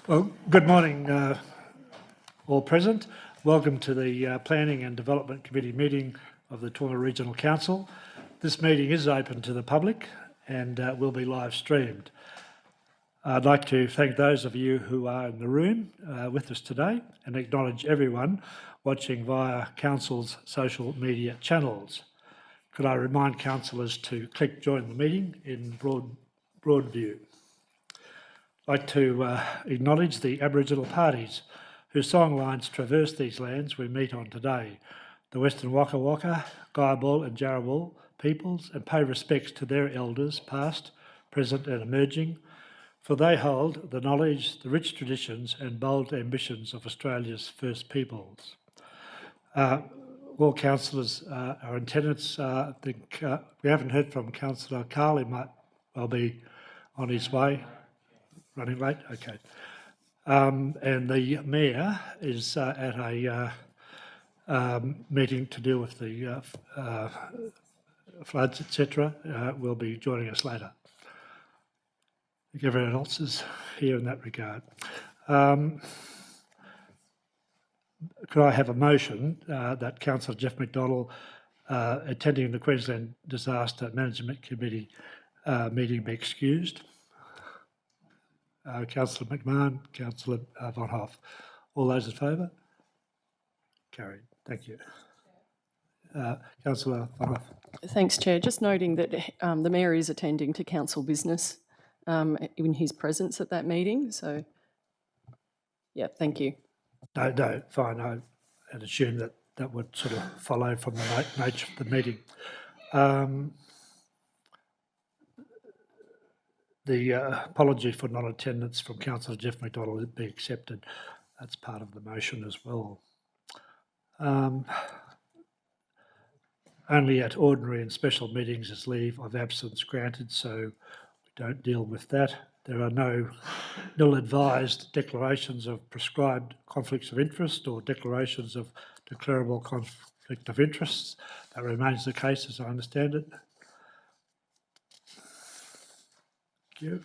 Well, good morning, all present. Welcome to the Planning and Development Committee meeting of the Toowoomba Regional Council. This meeting is open to the public and will be live streamed. I'd like to thank those of you who are in the room with us today and acknowledge everyone watching via Council's social media channels. Could I remind councillors to click join the meeting in broad view. I'd like to acknowledge the Aboriginal parties whose song lines traverse these lands we meet on today, the Western Waka Waka, Guyabul and Jarrawal peoples, and pay respects to their elders past, present and emerging, for they hold the knowledge, the rich traditions and bold ambitions of Australia's First Peoples. All councillors are in attendance. I think we haven't heard from Councillor Carl. He might well be on his way. Running late? Okay. And the Mayor is at a meeting to deal with the floods, etc. Will be joining us later. I think everyone else is here in that regard. Could I have a motion that Councillor Jeff McDonald, attending the Queensland Disaster Management Committee meeting, be excused? Councillor McMahon, Councillor Von Hoff. All those in favour? Carried. Thank you. Councillor Von Hoff. Thanks, Chair. Just noting that the Mayor is attending to council business in his presence at that meeting. So, yeah, thank you. No, fine. I had assumed that that would sort of follow from the nature of the meeting. The apology for non-attendance from Councillor Jeff McDonald would be accepted. That's part of the motion as well. Only at ordinary and special meetings is leave of absence granted, so we don't deal with that. There are no ill-advised declarations of prescribed conflicts of interest or declarations of declarable conflict of interests. That remains the case as I understand it. Thank you.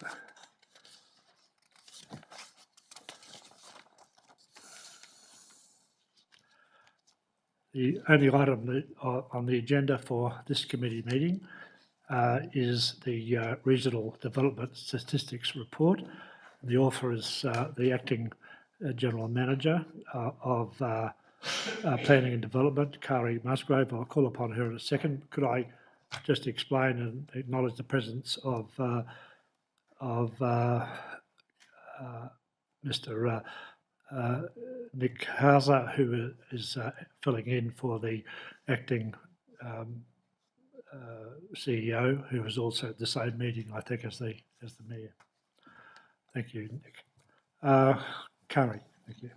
The only item on the agenda for this committee meeting is the Regional Development Statistics Report. The author is the Acting General Manager of Planning and Development, Kari Musgrave. I'll call upon her in a second. Could I just explain and acknowledge the presence of Mr. Nick Hauser, who is filling in for the acting CEO, who was also at the same meeting, I think, as the Mayor. Thank you, Nick. Kari, thank you.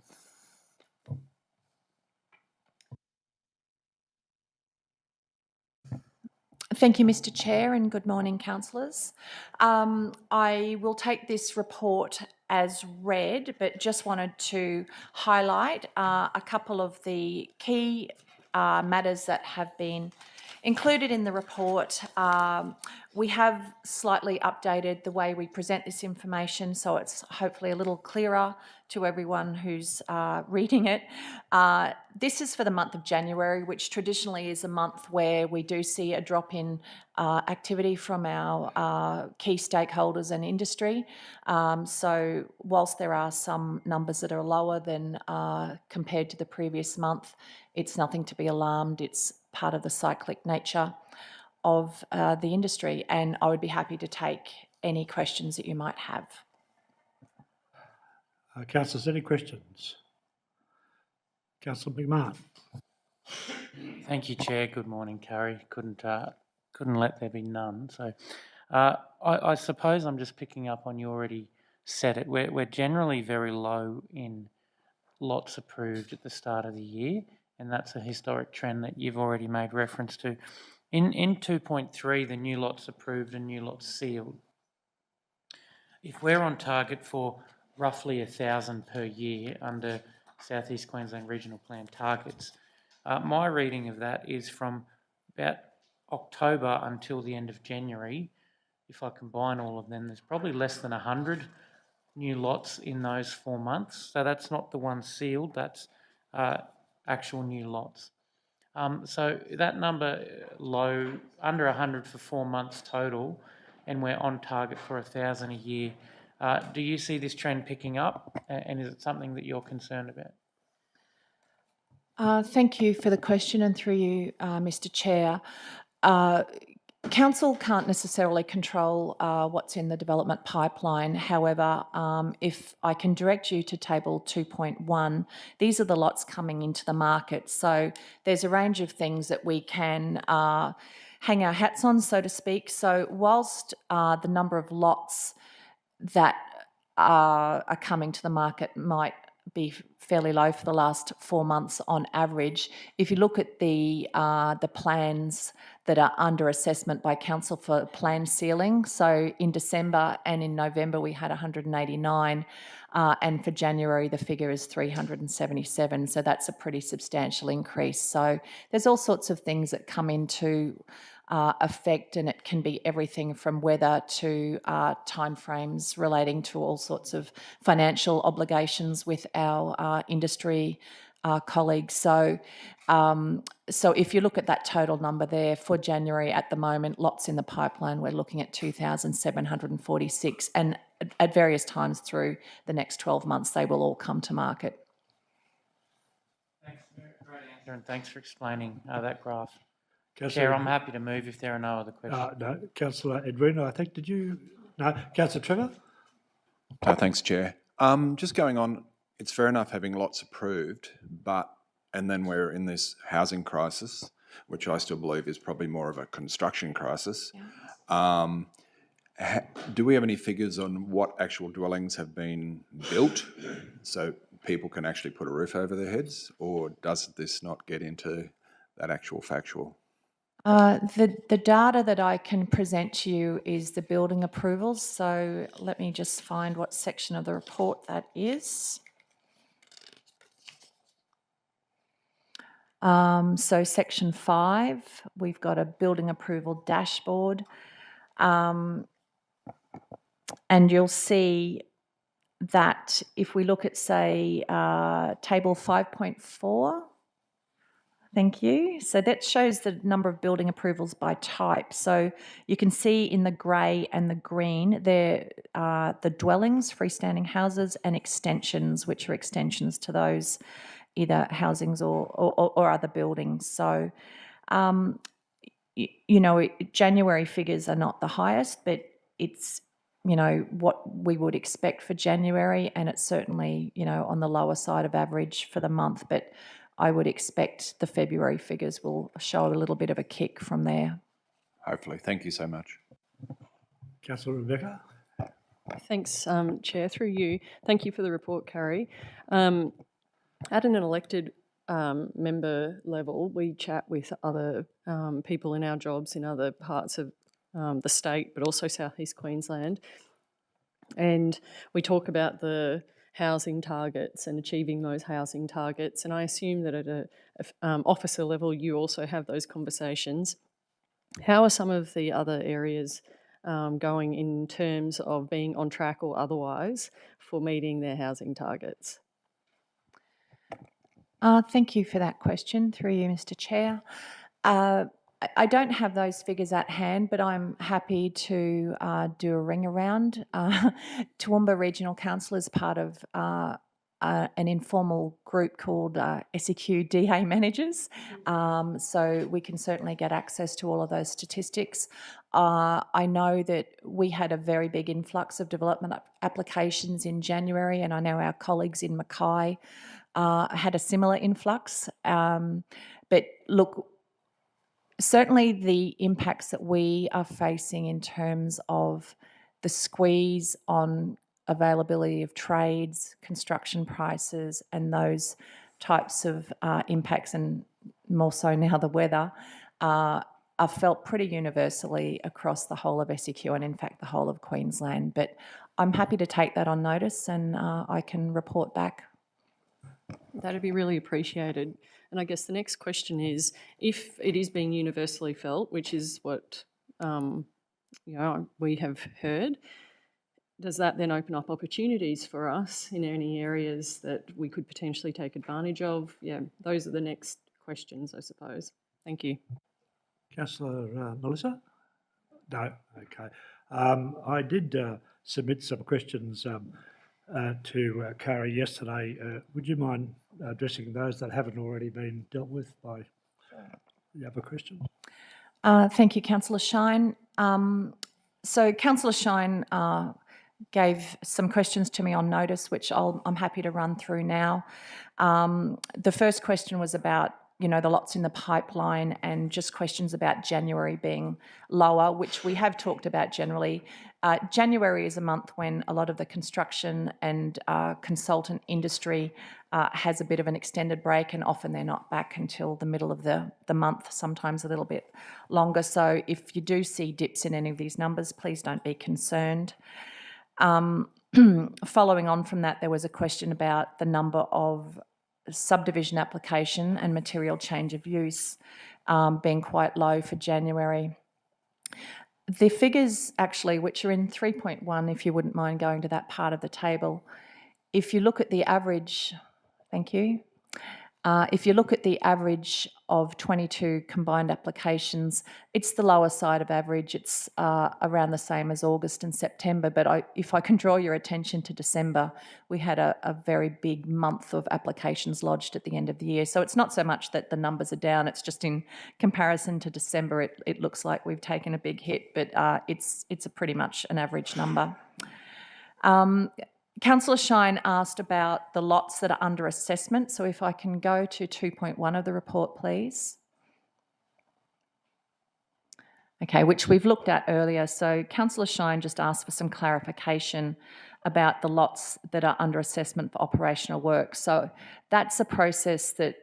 Thank you, Mr. Chair, and good morning, councillors. I will take this report as read, but just wanted to highlight a couple of the key matters that have been included in the report. We have slightly updated the way we present this information, so it's hopefully a little clearer to everyone who's reading it. This is for the month of January, which traditionally is a month where we do see a drop in activity from our key stakeholders and industry. So whilst there are some numbers that are lower than compared to the previous month, it's nothing to be alarmed. It's part of the cyclic nature of the industry, and I would be happy to take any questions that you might have. Councillors, any questions? Councillor McMahon. Thank you, Chair. Good morning, Kari. Couldn't let there be none. So I suppose I'm just picking up on you already said it. We're generally very low in lots approved at the start of the year, and that's a historic trend that you've already made reference to. In 2.3, the new lots approved and new lots sealed. If we're on target for roughly 1,000 per year under South East Queensland Regional Plan targets, my reading of that is from about October until the end of January. If I combine all of them, there's probably less than 100 new lots in those 4 months. So that's not the one sealed, that's actual new lots. So that number, low, under 100 for 4 months total, and we're on target for 1,000 a year. Do you see this trend picking up, and is it something that you're concerned about? Thank you for the question, and through you, Mr. Chair. Council can't necessarily control what's in the development pipeline. However, if I can direct you to table 2.1, these are the lots coming into the market. So there's a range of things that we can hang our hats on, so to speak. So whilst the number of lots that are coming to the market might be fairly low for the last 4 months on average, if you look at the plans that are under assessment by council for plan sealing, so in December and in November we had 189, and for January the figure is 377, so that's a pretty substantial increase. So there's all sorts of things that come into effect, and it can be everything from weather to timeframes relating to all sorts of financial obligations with our industry colleagues. So if you look at that total number there for January at the moment, lots in the pipeline, we're looking at 2,746, and at various times through the next 12 months they will all come to market. Thanks, great answer, and thanks for explaining that graph. Councillor, Chair, I'm happy to move if there are no other questions. no, Councillor Edwina, I think, did you? No, Councillor Trevor? Thanks, Chair. Just going on, it's fair enough having lots approved, and then we're in this housing crisis, which I still believe is probably more of a construction crisis. Yeah. Do we have any figures on what actual dwellings have been built so people can actually put a roof over their heads, or does this not get into that actual factual? The data that I can present to you is the building approvals. So let me just find what section of the report that is. So section 5, we've got a building approval dashboard. And you'll see that if we look at, say, table 5.4, thank you. So that shows the number of building approvals by type. So you can see in the grey and the green, there are the dwellings, freestanding houses, and extensions, which are extensions to those either housings or other buildings. So, you know, January figures are not the highest, but it's, you know, what we would expect for January, and it's certainly, you know, on the lower side of average for the month. But I would expect the February figures will show a little bit of a kick from there. Hopefully. Thank you so much. Councillor Rebecca? Thanks, Chair, through you. Thank you for the report, Carrie. At an elected member level, we chat with other people in our jobs in other parts of the state, but also South East Queensland. And we talk about the housing targets and achieving those housing targets. And I assume that at a officer level, you also have those conversations. How are some of the other areas going in terms of being on track or otherwise for meeting their housing targets? Thank you for that question, through you, Mr. Chair. I don't have those figures at hand, but I'm happy to do a ring around. Toowoomba Regional Council is part of an informal group called SEQ DA Managers, so we can certainly get access to all of those statistics. I know that we had a very big influx of development applications in January, and I know our colleagues in Mackay had a similar influx. But look, certainly the impacts that we are facing in terms of the squeeze on availability of trades, construction prices, and those types of impacts, and more so now the weather, are felt pretty universally across the whole of SEQ and in fact the whole of Queensland. But I'm happy to take that on notice, and I can report back. That'd be really appreciated. And I guess the next question is, if it is being universally felt, which is what you know, we have heard, does that then open up opportunities for us in any areas that we could potentially take advantage of? Yeah, those are the next questions, I suppose. Thank you. Councillor Melissa? No? Okay. I did submit some questions to Kari yesterday. Would you mind addressing those that haven't already been dealt with by the other questions? Thank you, Councillor Shine. So Councillor Shine gave some questions to me on notice, which I'm happy to run through now. The first question was about, you know, the lots in the pipeline and just questions about January being lower, which we have talked about generally. January is a month when a lot of the construction and consultant industry has a bit of an extended break, and often they're not back until the middle of the month, sometimes a little bit longer. So if you do see dips in any of these numbers, please don't be concerned. Following on from that, there was a question about the number of subdivision application and material change of use being quite low for January. The figures actually, which are in 3.1, if you wouldn't mind going to that part of the table, if you look at the average, thank you. If you look at the average of 22 combined applications, it's the lower side of average. It's around the same as August and September. But if I can draw your attention to December, we had a very big month of applications lodged at the end of the year. So it's not so much that the numbers are down, it's just in comparison to December, it looks like we've taken a big hit, but it's a pretty much an average number. Councillor Shine asked about the lots that are under assessment. So if I can go to 2.1 of the report, please. Okay, which we've looked at earlier. So Councillor Shine just asked for some clarification about the lots that are under assessment for operational work. So that's a process that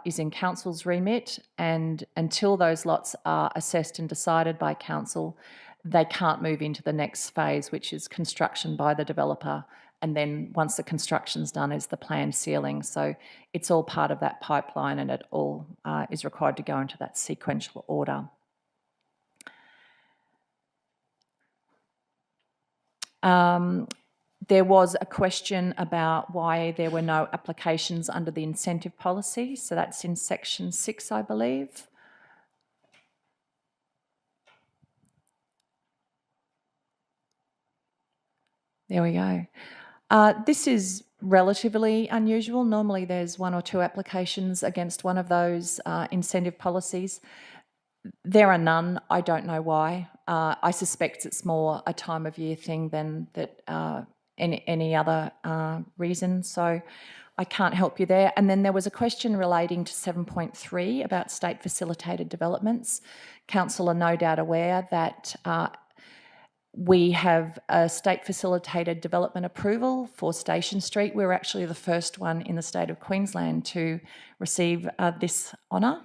is in Council's remit, and until those lots are assessed and decided by Council, they can't move into the next phase, which is construction by the developer. And then once the construction's done is the planned sealing. So it's all part of that pipeline, and it all is required to go into that sequential order. There was a question about why there were no applications under the incentive policy. So that's in section 6, I believe. There we go. This is relatively unusual. Normally there's 1 or 2 applications against one of those incentive policies. There are none. I don't know why. I suspect it's more a time of year thing than that any other reason. So I can't help you there. And then there was a question relating to 7.3 about state facilitated developments. Council are no doubt aware that we have a state facilitated development approval for Station Street. We're actually the first one in the state of Queensland to receive this honour.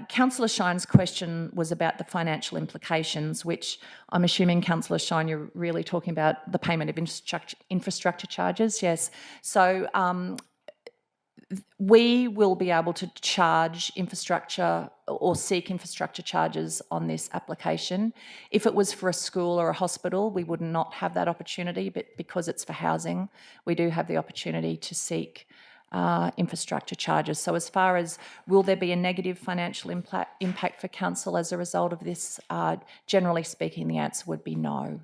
Councillor Shine's question was about the financial implications, which I'm assuming, Councillor Shine, you're really talking about the payment of infrastructure charges. Yes. So we will be able to charge infrastructure or seek infrastructure charges on this application. If it was for a school or a hospital, we would not have that opportunity, but because it's for housing, we do have the opportunity to seek infrastructure charges. So as far as will there be a negative financial impact for council as a result of this, generally speaking, the answer would be no.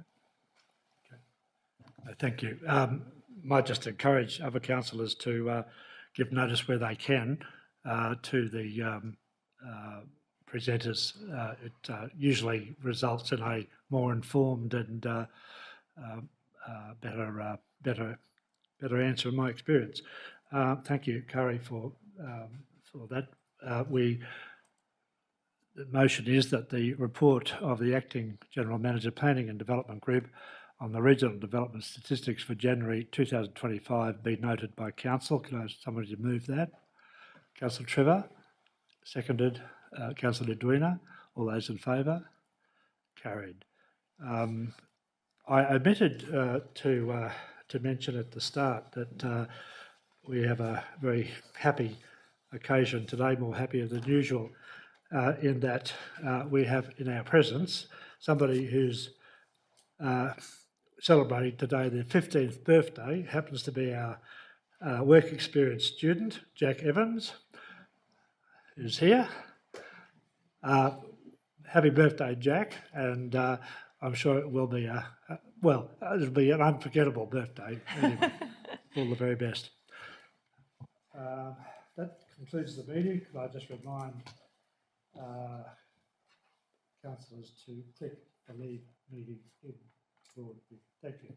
Okay. Thank you. Might just encourage other councillors to give notice where they can to the presenters. It usually results in a more informed and better answer in my experience. Thank you, Kari, for that. The motion is that the report of the Acting General Manager Planning and Development Group on the regional development statistics for January 2025 be noted by Council. Can I ask somebody to move that? Councillor Trevor, seconded. Councillor Duina, all those in favour? Carried. I omitted to mention at the start that we have a very happy occasion today, more happier than usual, in that we have in our presence somebody whose celebrating today their 15th birthday happens to be our work experience student, Jack Evans, who's here. Happy birthday, Jack, and I'm sure it will be it'll be an unforgettable birthday. Anyway, all the very best. That concludes the meeting. Could I just remind councillors to click the leave meeting in forward. Thank you.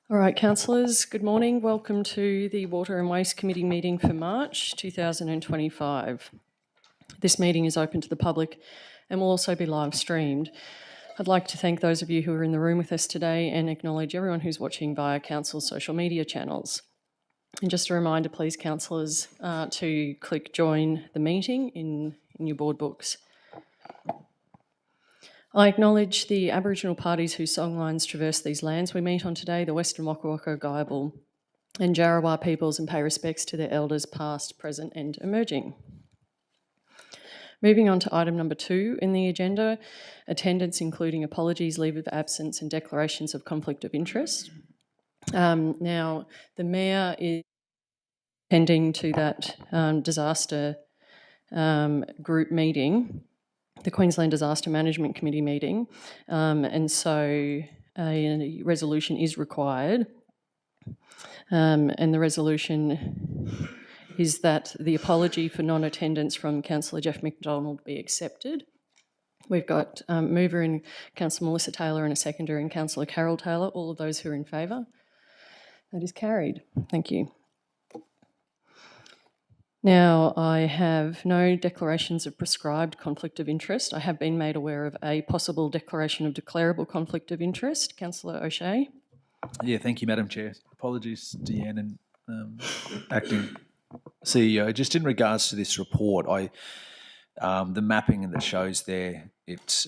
All right, councillors, good morning. Welcome to the Water and Waste Committee meeting for March 2025. This meeting is open to the public and will also be live streamed. I'd like to thank those of you who are in the room with us today and acknowledge everyone who's watching via Council's social media channels. And just a reminder, please, councillors, to click join the meeting in your board books. I acknowledge the Aboriginal parties whose songlines traverse these lands we meet on today, the Western Waka Waka, Guyabal and Jarrawa peoples, and pay respects to their elders past, present and emerging. Moving on to item number 2 in the agenda, attendance including apologies, leave of absence and declarations of conflict of interest. Now, the Mayor is attending to that disaster group meeting, the Queensland Disaster Management Committee meeting, and so a resolution is required. And the resolution is that the apology for non-attendance from Councillor Jeff McDonald be accepted. We've got mover in Councillor Melissa Taylor and a seconder in Councillor Carol Taylor. All of those who are in favour? That is carried. Thank you. Now, I have no declarations of prescribed conflict of interest. I have been made aware of a possible declaration of declarable conflict of interest. Councillor O'Shea. Yeah, thank you, Madam Chair. Apologies, Deanne and Acting CEO. Just in regards to this report, the mapping that shows there, it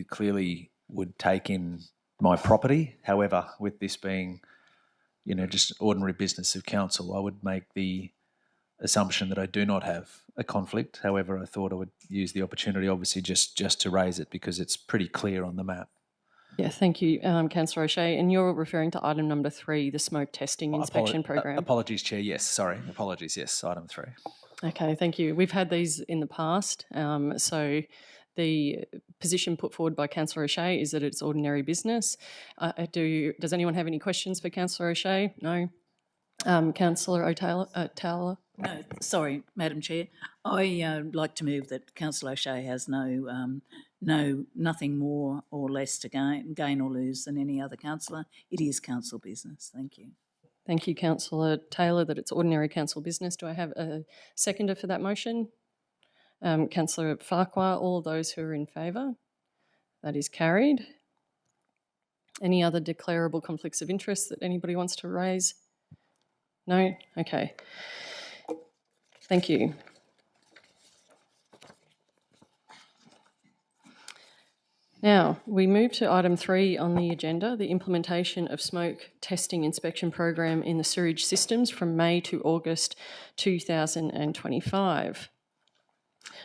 clearly would take in my property. However, with this being, just ordinary business of council, I would make the assumption that I do not have a conflict. However, I thought I would use the opportunity, obviously, just to raise it because it's pretty clear on the map. Yeah, thank you, Councillor O'Shea. And you're referring to item number 3, the smoke testing inspection program. Apologies, Chair. Yes, sorry. Apologies. Yes, item 3. Okay, thank you. We've had these in the past, so the position put forward by Councillor O'Shea is that it's ordinary business. Does anyone have any questions for Councillor O'Shea? No. Councillor O'Taylor? No, sorry, Madam Chair. I like to move that Councillor O'Shea has nothing more or less to gain or lose than any other councillor. It is council business. Thank you. Thank you, Councillor Taylor, that it's ordinary council business. Do I have a seconder for that motion? Councillor Farquhar, all of those who are in favour? That is carried. Any other declarable conflicts of interest that anybody wants to raise? No? Okay. Thank you. Now, we move to item 3 on the agenda, the implementation of smoke testing inspection program in the sewerage systems from May to August 2025.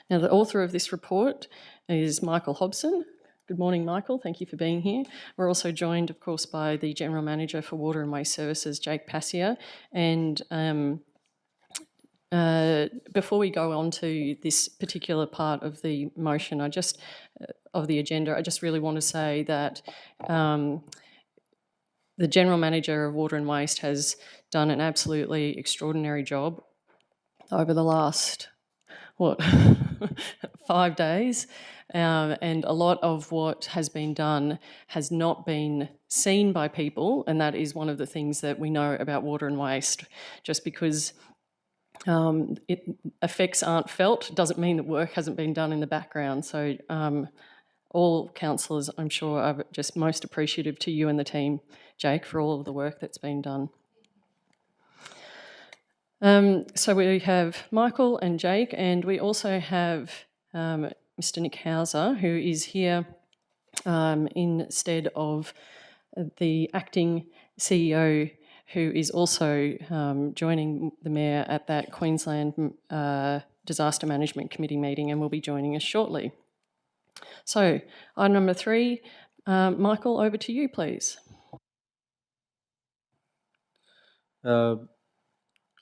Now, the author of this report is Michael Hobson. Good morning, Michael. Thank you for being here. We're also joined, of course, by the General Manager for Water and Waste Services, Jake Passier. And before we go on to this particular part of the motion, of the agenda, I just really want to say that the General Manager of Water and Waste has done an absolutely extraordinary job over the last, 5 days. And a lot of what has been done has not been seen by people, and that is one of the things that we know about water and waste. Just because effects aren't felt doesn't mean that work hasn't been done in the background. So all councillors, I'm sure, are just most appreciative to you and the team, Jake, for all of the work that's been done. So we have Michael and Jake, and we also have Mr. Nick Hauser, who is here instead of the acting CEO, who is also joining the Mayor at that Queensland Disaster Management Committee meeting and will be joining us shortly. So, item number 3, Michael, over to you, please.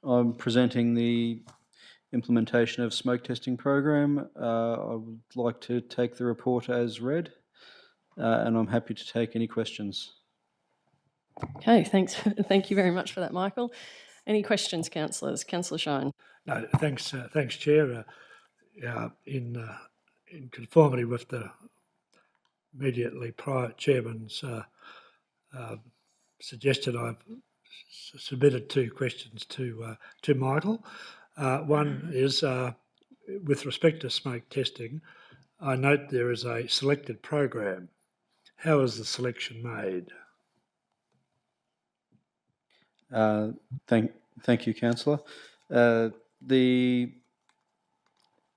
I'm presenting the implementation of smoke testing program. I would like to take the report as read, and I'm happy to take any questions. Okay, thanks. Thank you very much for that, Michael. Any questions, councillors? Councillor Shine. No, thanks, Chair. In conformity with the immediately prior chairman's suggestion, I've submitted 2 questions to Michael. One is with respect to smoke testing. I note there is a selected program. How is the selection made? Thank you, Councillor. The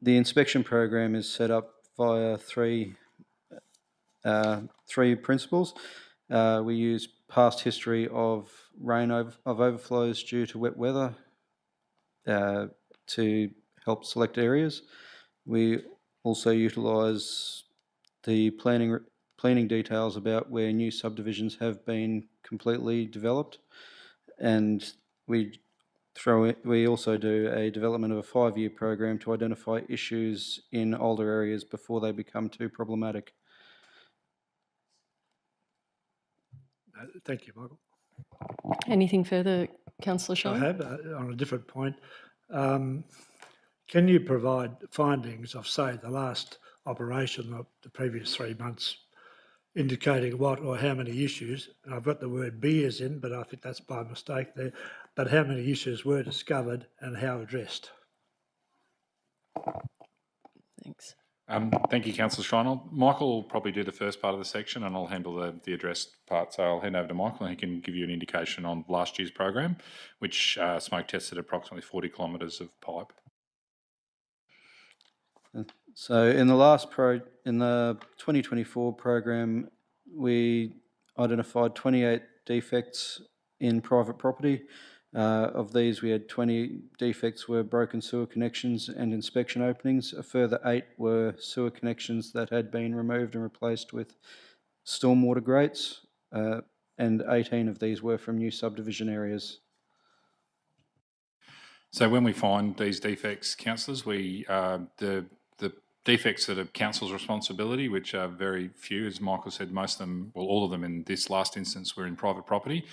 inspection program is set up via three principles. We use past history of overflows due to wet weather to help select areas. We also utilise the planning details about where new subdivisions have been completely developed, and we also do a development of a 5-year program to identify issues in older areas before they become too problematic. Thank you, Michael. Anything further, Councillor Shine? I have, on a different point. Can you provide findings of, say, the last operation of the previous 3 months, indicating what or how many issues, and I've got the word beers in, but I think that's by mistake there, but how many issues were discovered and how addressed? Thanks. Thank you, Councillor Schreiner. Michael will probably do the first part of the section and I'll handle the addressed part. So I'll hand over to Michael and he can give you an indication on last year's program, which smoke tested approximately 40 kilometres of pipe. So in the 2024 program, we identified 28 defects in private property. Of these, we had 20 defects were broken sewer connections and inspection openings. A further 8 were sewer connections that had been removed and replaced with stormwater grates, and 18 of these were from new subdivision areas. So when we find these defects, councillors, we the defects that are council's responsibility, which are very few. As Michael said, most of them, well, all of them in this last instance were in private property.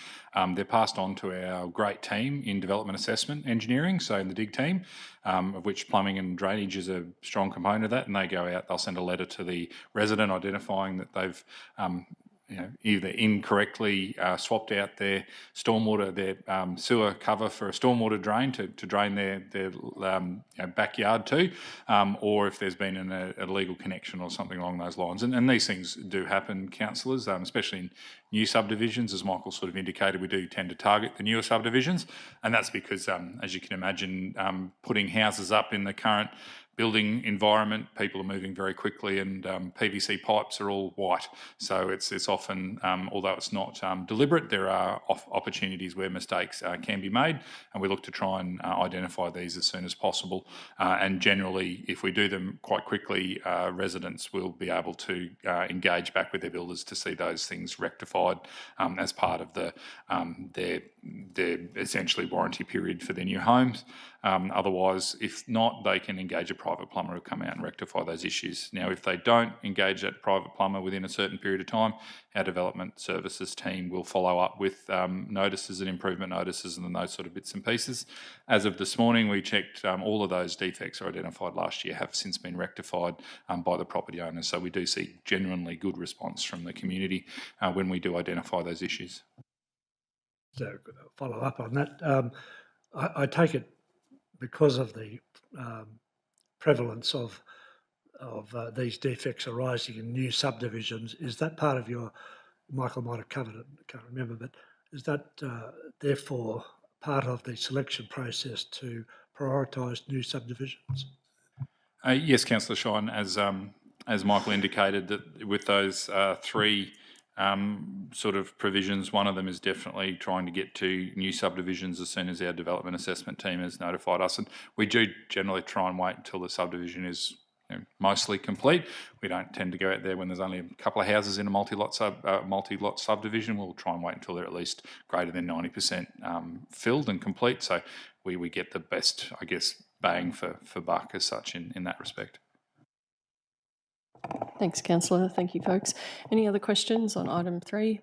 They're passed on to our great team in development assessment engineering, so in the dig team, of which plumbing and drainage is a strong component of that, and they go out, they'll send a letter to the resident identifying that they've either incorrectly swapped out their stormwater, their sewer cover for a stormwater drain to drain their backyard to, or if there's been an illegal connection or something along those lines. And these things do happen, councillors, especially in new subdivisions. As Michael sort of indicated, we do tend to target the newer subdivisions, and that's because, as you can imagine, putting houses up in the current building environment, people are moving very quickly, and PVC pipes are all white. So it's often, although it's not deliberate, there are opportunities where mistakes can be made, and we look to try and identify these as soon as possible. And generally, if we do them quite quickly, residents will be able to engage back with their builders to see those things rectified as part of their essentially warranty period for their new homes. Otherwise, if not, they can engage a private plumber who come out and rectify those issues. Now, if they don't engage that private plumber within a certain period of time, our development services team will follow up with notices and improvement notices and those sort of bits and pieces. As of this morning, we checked all of those defects are identified last year have since been rectified by the property owners. So we do see genuinely good response from the community when we do identify those issues. So follow up on that. I take it because of the prevalence of these defects arising in new subdivisions, is that part of your, Michael might have covered it, I can't remember, but is that therefore part of the selection process to prioritise new subdivisions? Yes, Councillor Shine, as Michael indicated, that with those three sort of provisions, one of them is definitely trying to get to new subdivisions as soon as our development assessment team has notified us. And we do generally try and wait until the subdivision is mostly complete. We don't tend to go out there when there's only a couple of houses in a multi-lot subdivision. We'll try and wait until they're at least greater than 90% filled and complete. So we get the best, I guess, bang for buck as such in that respect. Thanks, Councillor. Thank you, folks. Any other questions on item 3?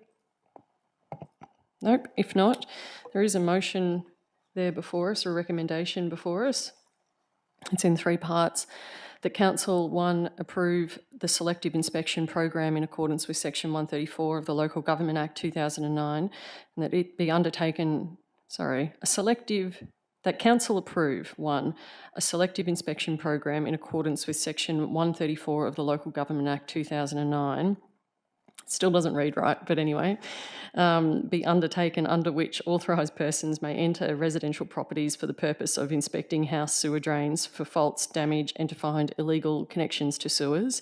Nope. If not, there is a motion there before us, or a recommendation before us. It's in 3 parts. That Council, 1, approve the selective inspection program in accordance with Section 134 of the Local Government Act 2009, and that it be undertaken, that Council approve, 1, a selective inspection program in accordance with Section 134 of the Local Government Act 2009. Still doesn't read right, but anyway, be undertaken under which authorised persons may enter residential properties for the purpose of inspecting house sewer drains for faults, damage, and to find illegal connections to sewers.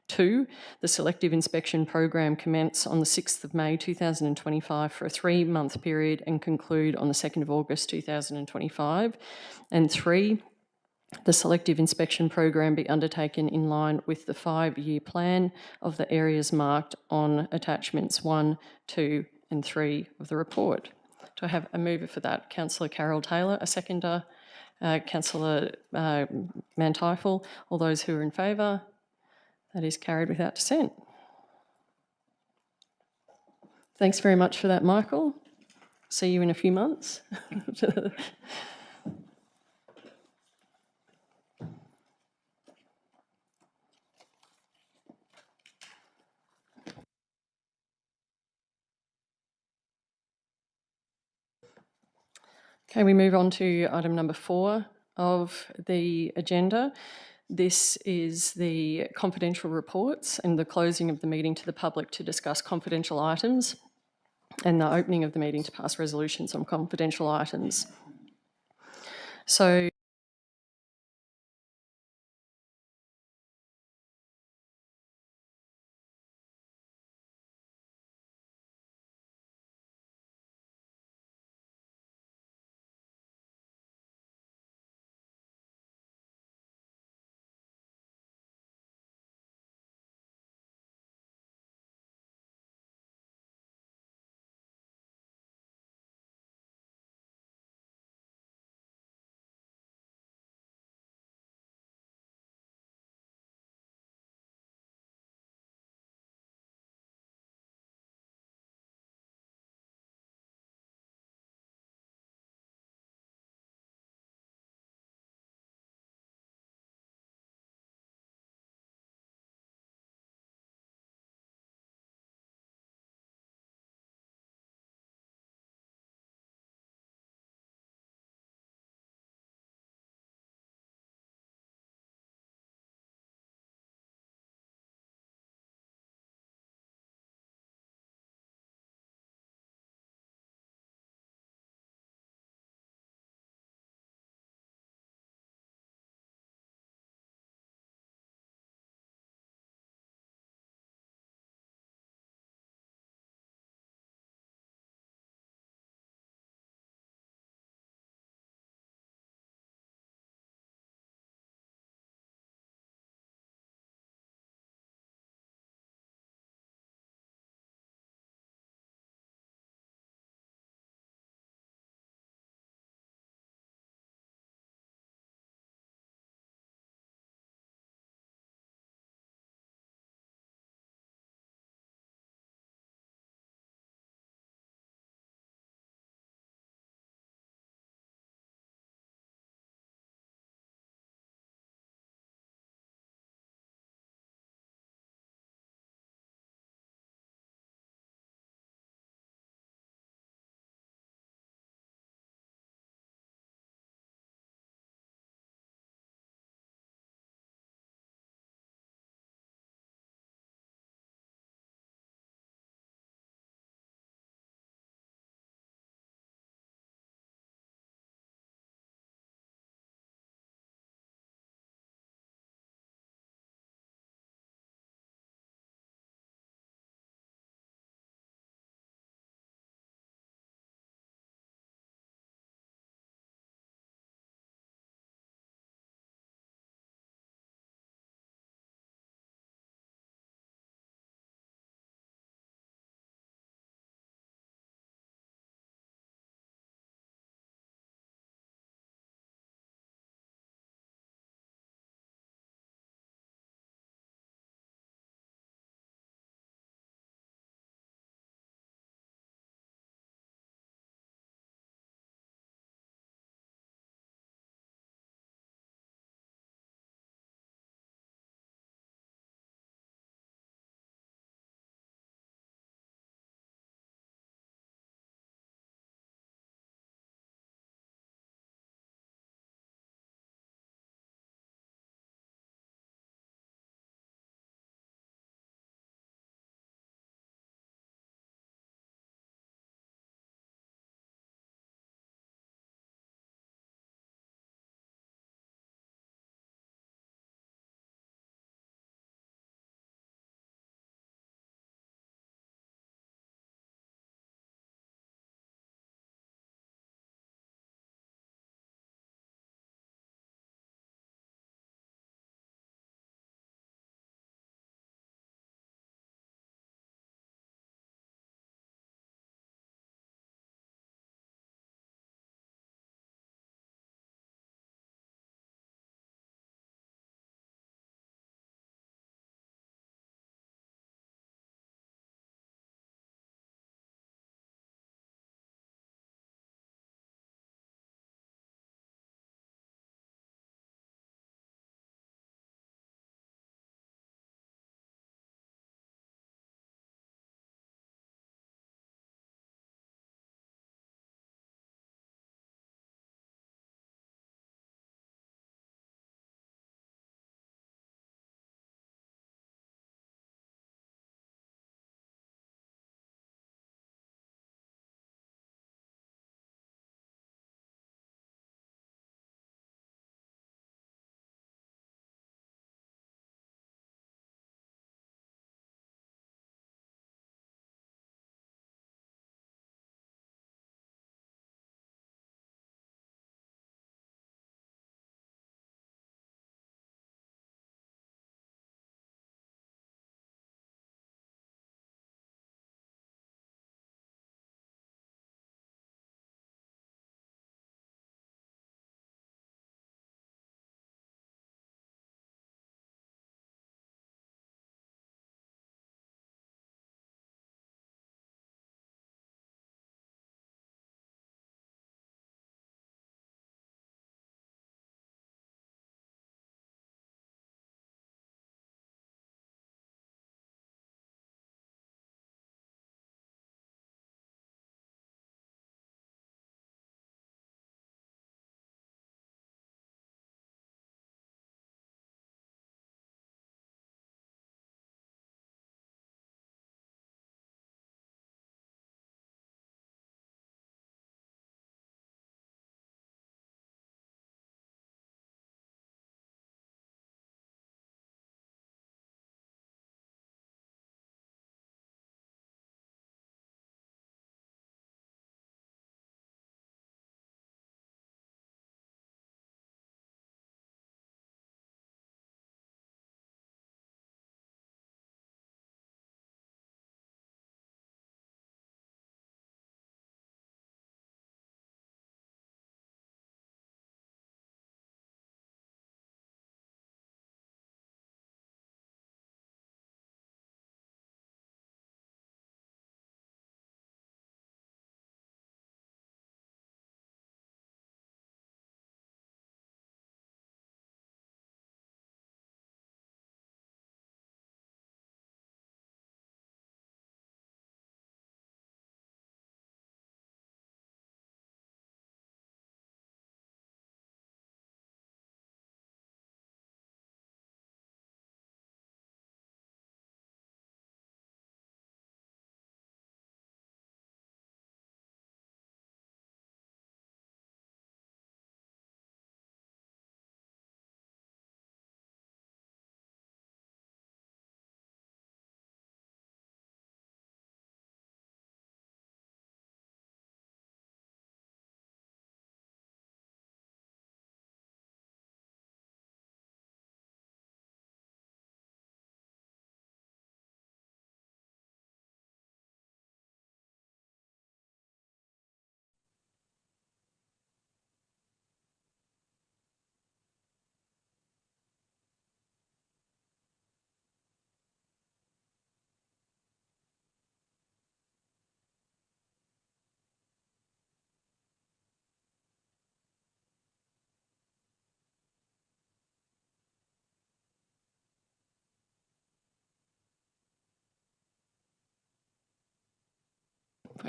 2, the selective inspection program commence on the 6th of May 2025 for a 3-month period and conclude on the 2nd of August 2025. And 3, the selective inspection program be undertaken in line with the 5-year plan of the areas marked on attachments 1, 2 and 3 of the report. Do I have a mover for that? Councillor Carol Taylor, a seconder, Councillor Manteifel. All those who are in favour? That is carried without dissent. Thanks very much for that, Michael. See you in a few months. Okay, we move on to item number 4 of the agenda. This is the confidential reports and the closing of the meeting to the public to discuss confidential items and the opening of the meeting to pass resolutions on confidential items. So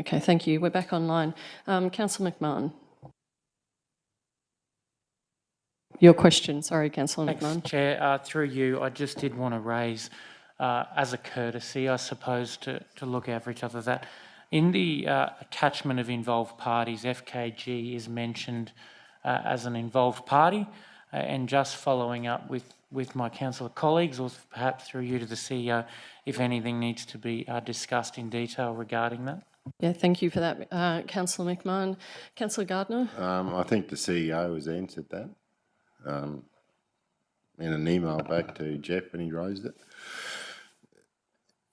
Okay, thank you. We're back online. Councillor McMahon. Your question, sorry, Councillor Thanks, McMahon. Chair. Through you, I just did want to raise, as a courtesy, I suppose, to look out for each other, that in the attachment of involved parties, FKG is mentioned as an involved party, and just following up with my councillor colleagues, or perhaps through you to the CEO, if anything needs to be discussed in detail regarding that. Yeah, thank you for that, Councillor McMahon. Councillor Gardner? I think the CEO has answered that in an email back to Jeff when he raised it.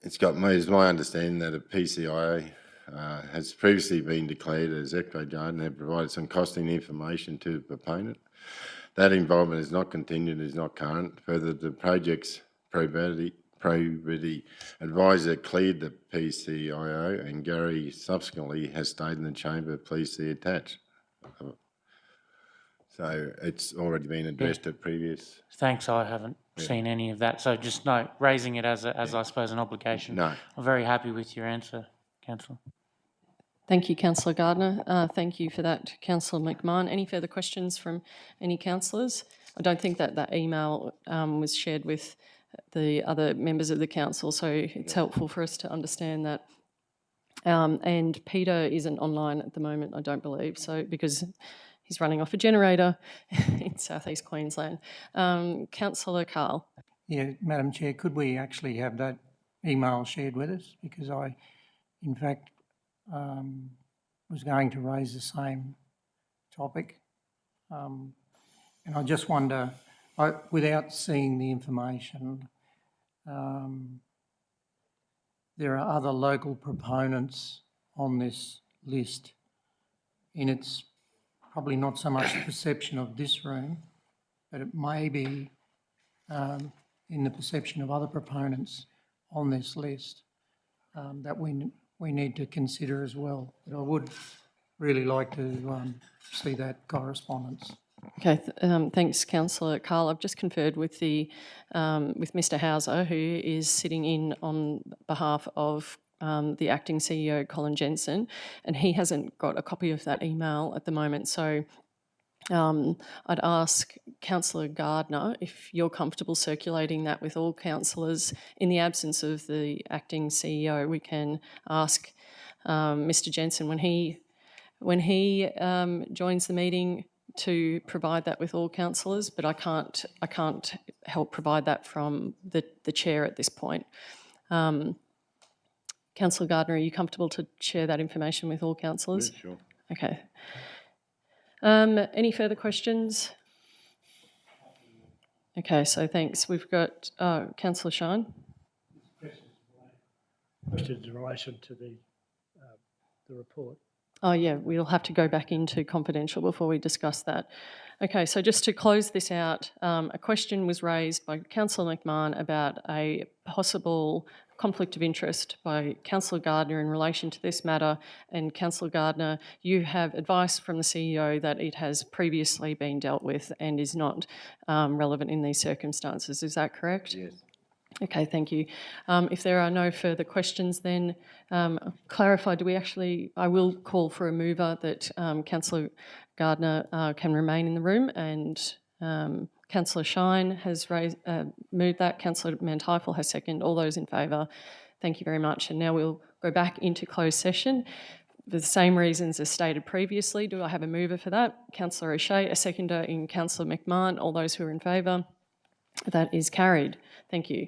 It's my understanding that a PCIA has previously been declared as FKG and have provided some costing information to the proponent. That involvement is not continued, is not current. Further, the project's probity advisor cleared the PCIO, and Gary subsequently has stayed in the chamber. Please see attached. So it's already been addressed at previous. Thanks, I haven't seen any of that. So just no, raising it as I suppose, an obligation. No. I'm very happy with your answer, Councillor. Thank you, Councillor Gardner. Thank you for that, Councillor McMahon. Any further questions from any councillors? I don't think that email was shared with the other members of the council, so it's helpful for us to understand that. And Peter isn't online at the moment, I don't believe, so because he's running off a generator in southeast Queensland. Councillor Carl. Yeah, Madam Chair, could we actually have that email shared with us? Because I, in fact, was going to raise the same topic. And I just wonder, without seeing the information, there are other local proponents on this list, and it's probably not so much the perception of this room, but it may be in the perception of other proponents on this list that we need to consider as well. But I would really like to see that correspondence. Okay, thanks, Councillor Carl. I've just conferred with with Mr Hauser, who is sitting in on behalf of the acting CEO, Colin Jensen, and he hasn't got a copy of that email at the moment. So I'd ask Councillor Gardner if you're comfortable circulating that with all councillors. In the absence of the acting CEO, we can ask Mr Jensen when he joins the meeting to provide that with all councillors, but I can't help provide that from the chair at this point. Councillor Gardner, are you comfortable to share that information with all councillors? Yeah, sure. Okay. Any further questions? Okay, so thanks. We've got Councillor Shine. Questions in relation to the report. Oh yeah, we'll have to go back into confidential before we discuss that. Okay, so just to close this out, a question was raised by Councillor McMahon about a possible conflict of interest by Councillor Gardner in relation to this matter, and Councillor Gardner, you have advice from the CEO that it has previously been dealt with and is not relevant in these circumstances. Is that correct? Yes. Okay, thank you. If there are no further questions, then clarify, I will call for a mover that Councillor Gardner can remain in the room, and Councillor Shine has moved that. Councillor Manteifel has seconded. All those in favour, thank you very much. And now we'll go back into closed session for the same reasons as stated previously. Do I have a mover for that? Councillor O'Shea, a seconder in Councillor McMahon. All those who are in favour? That is carried. Thank you.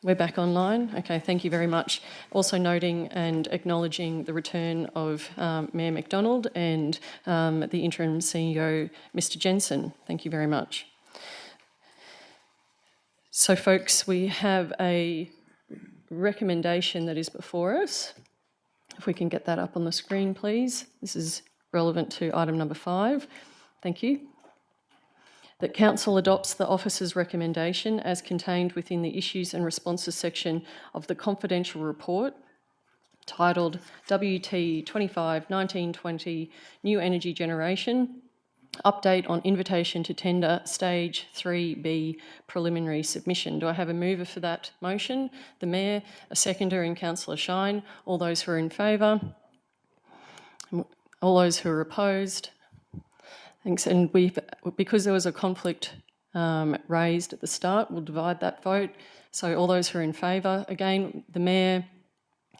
We're back online. Okay, thank you very much. Also noting and acknowledging the return of Mayor McDonald and the interim CEO, Mr. Jensen. Thank you very much. So, folks, we have a recommendation that is before us. If we can get that up on the screen, please. This is relevant to item number 5. Thank you. That Council adopts the officer's recommendation as contained within the issues and responses section of the confidential report titled WT 25-1920 New Energy Generation Update on Invitation to Tender Stage 3B Preliminary Submission. Do I have a mover for that motion? The Mayor, a seconder in Councillor Shine. All those who are in favour? All those who are opposed? Thanks. And because there was a conflict raised at the start, we'll divide that vote. So all those who are in favour, again, the Mayor,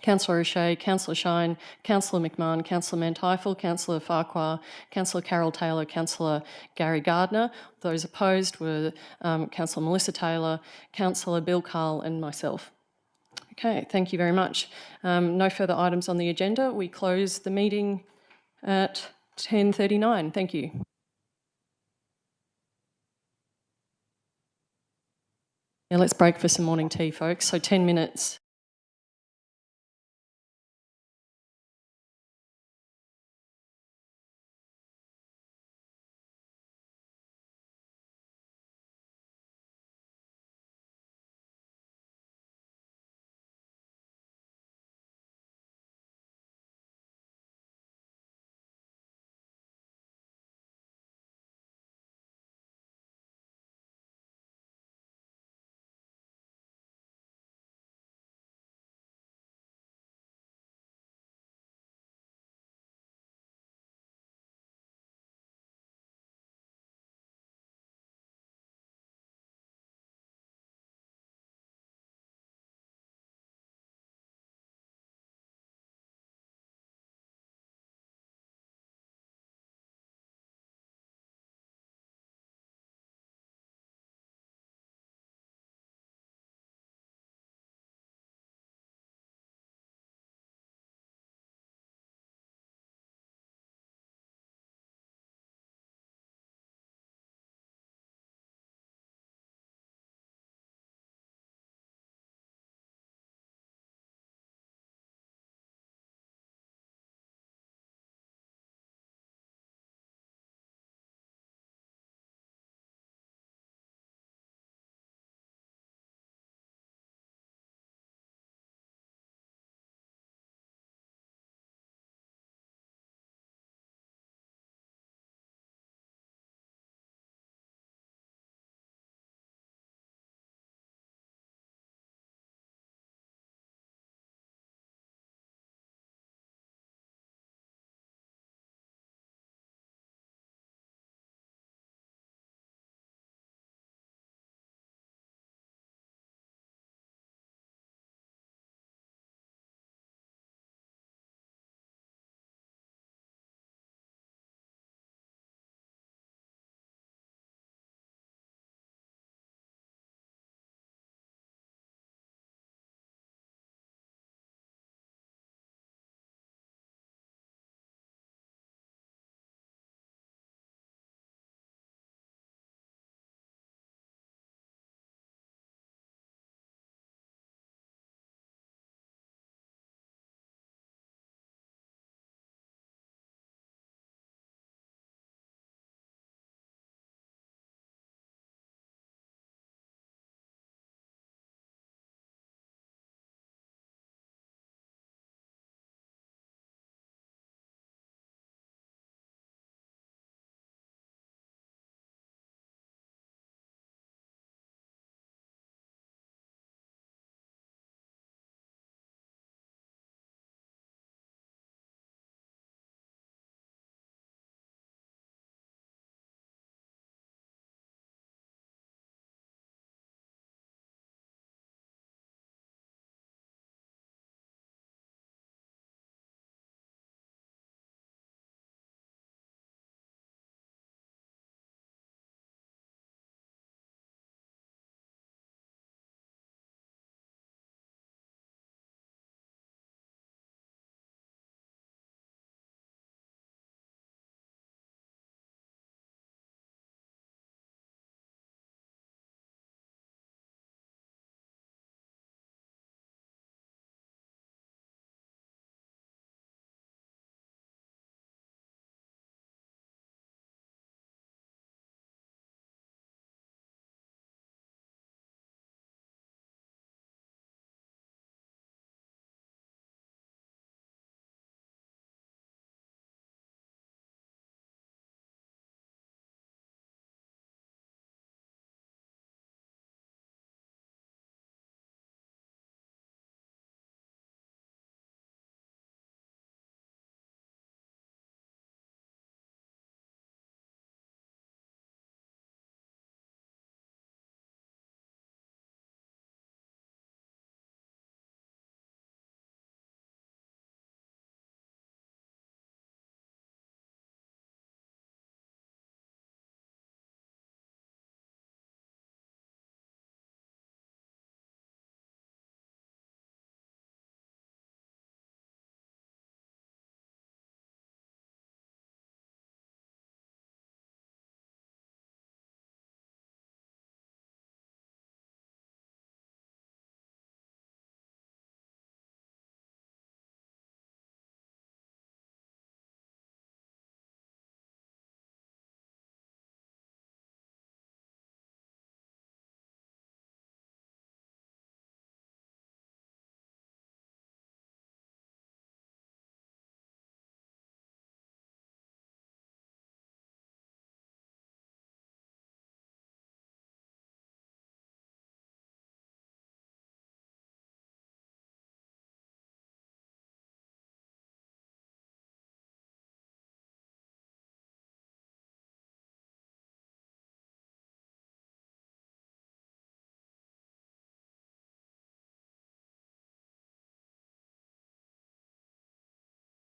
Councillor O'Shea, Councillor Shine, Councillor McMahon, Councillor Manteifel, Councillor Farquhar, Councillor Carol Taylor, Councillor Gary Gardner. Those opposed were Councillor Melissa Taylor, Councillor Bill Carl and myself. Okay, thank you very much. No further items on the agenda. We close the meeting at 10:39. Thank you. Yeah, let's break for some morning tea, folks. So 10 minutes.